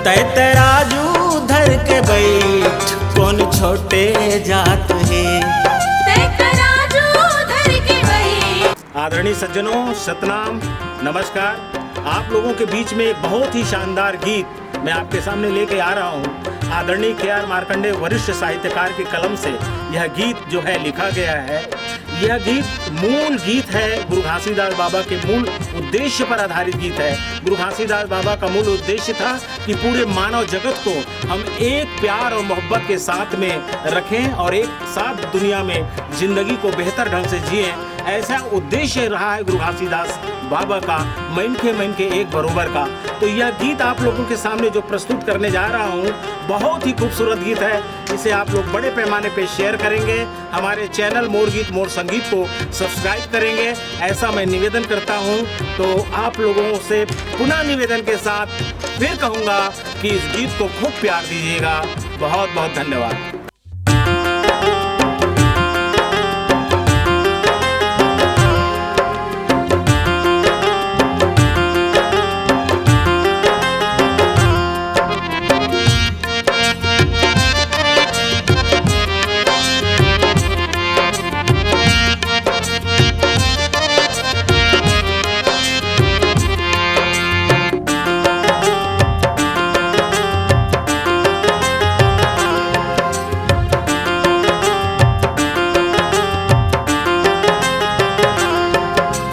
तय तराजू धर के बैठ कौन छोटे जात है। तय तराजू धर के बैठ। आदरणीय सज्जनों, सतनाम, नमस्कार। आप लोगों के बीच में एक बहुत ही शानदार गीत मैं आपके सामने लेके आ रहा हूँ। आदरणीय के.आर. मार्कंडे वरिष्ठ साहित्यकार की कलम से यह गीत जो है लिखा गया है। यह गीत मूल गीत है, गुरु घासीदास बाबा के मूल उद्देश्य पर आधारित गीत है। गुरु घासीदास बाबा का मूल उद्देश्य था कि पूरे मानव जगत को हम एक प्यार और मोहब्बत के साथ में रखें और एक साथ दुनिया में जिंदगी को बेहतर ढंग से जिएं। ऐसा उद्देश्य रहा है गुरु घासीदास बाबा का, मन के एक बरोबर का। तो यह गीत आप लोगों के सामने जो प्रस्तुत करने जा रहा हूँ, बहुत ही खूबसूरत गीत है। इसे आप लोग बड़े पैमाने पे शेयर करेंगे, हमारे चैनल मोर गीत मोर संगीत को सब्सक्राइब करेंगे, ऐसा मैं निवेदन करता हूँ। तो आप लोगों से पुनः निवेदन के साथ फिर कहूँगा कि इस गीत को खूब प्यार दीजिएगा। बहुत बहुत धन्यवाद।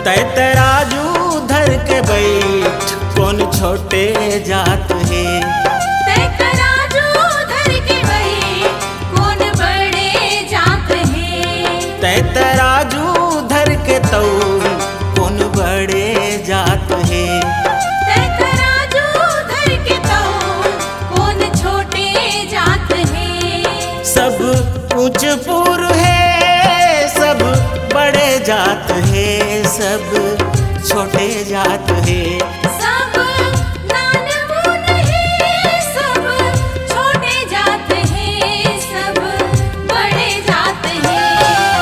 तय तराजू धर के बैठ कौन छोटे जात है। तय तराजू धर के बैठ कौन बड़े जात है। तय तराजू धर के तौल कौन बड़े जात है। तय तराजू धर के तौल कौन छोटे जात है। सब ऊंच पूर है, सब बड़े जात है, सब छोटे जात है। सब नानमुन है, सब छोटे जात है, सब बड़े जात है।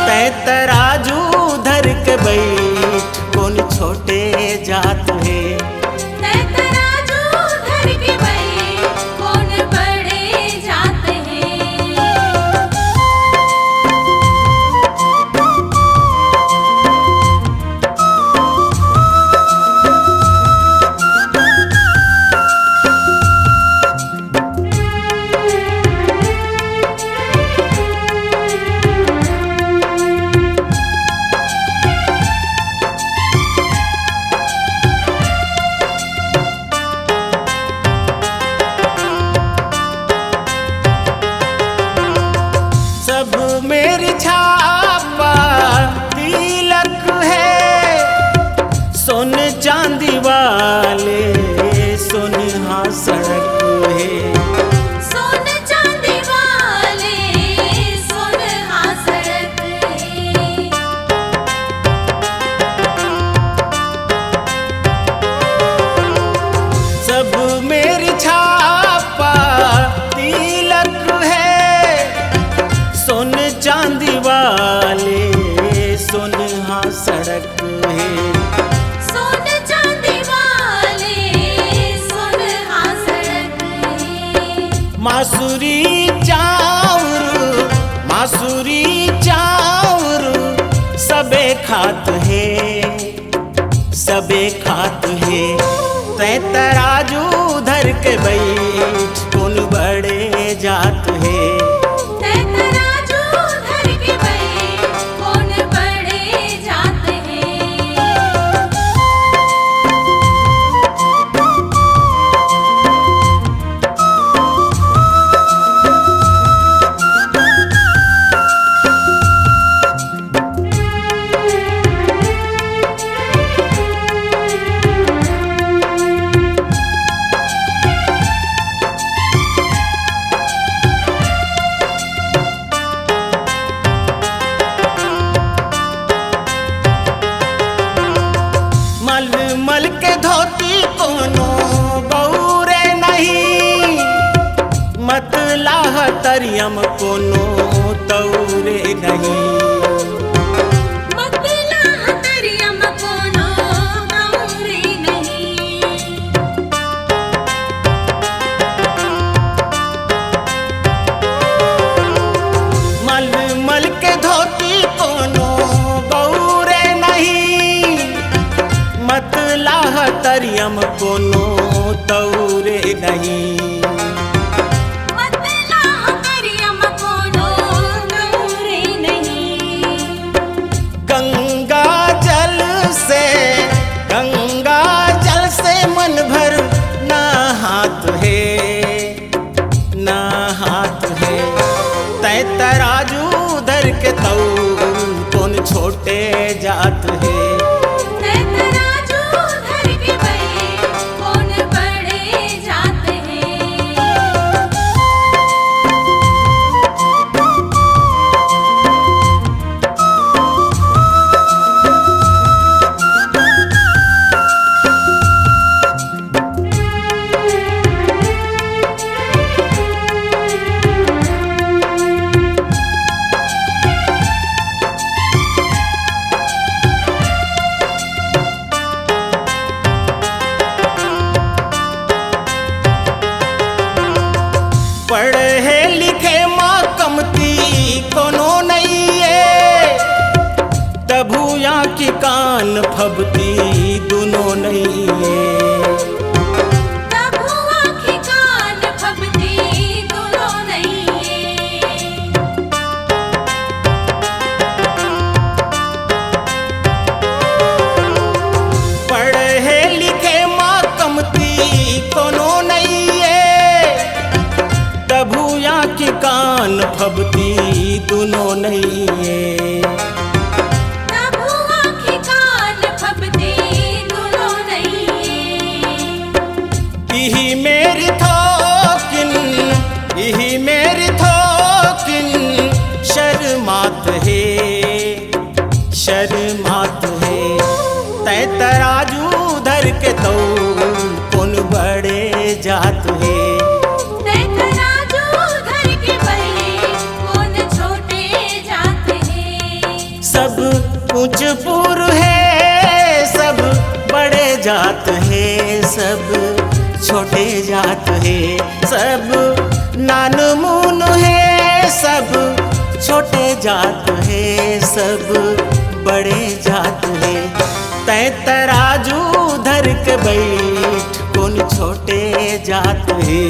तय तराजू धर के बैठ कौन छोटे जात है। तय तराजू धर के बैठ कौन बड़े जात है। सब मेरी छापा तिलक है, सोन चांदी वाले सोनिहा सड़क है। सोन चांदी वाले सोनहा सड़क है। सब मेरी छापा तिलक है, सोन चांदी वाले सोनिहा सड़क है। सोन चांदी वाले सोनहा सड़क है। मासूरी चाउर सबे खात है, सबे खात है। तय तराजू धर के बैठ कौन बड़े जात है। तय तराजू धर के बैठ कौन बड़े जात है। मलमल के धोती कोनो बौरे नहीं, मतलाह तरियम कोनो तौरे नहीं। मतला हतरियम कोनो कार्यम कोनो तौरे नहीं। मतला करियम कोनो तौरे नहीं। गंगा जल से मन भर नहात है, नहात है। तै तराजू धर के तऊ कौन छोटे जात है। तै तराजू धर के भई कौन बड़े जात है। पढ़े लिखे माँ कमती कोनो नहीं है, तभुया की कान फबती दोनों नहीं है। तबु आँखी कान फबती दोनों नहीं है। पढ़े लिखे माँ कमती कोनो नहीं है, तभुया की कान फबती दोनों नहीं है। तबु आँखी कान फबती दोनों नहीं है। यही मेरी थोकिन, यही मेरी थोकिन शर्मात है, शर्मात है। तै तराजू धर के तो कौन बड़े जात है। तै तराजू धर के भई कौन छोटे जात है। सब ऊंच पुर है, सब बड़े जात है, सब छोटे जात है। सब नान मुन है, सब छोटे जात है, सब बड़े जात है। तै तराजू धर के बैठ कौन छोटे जात है।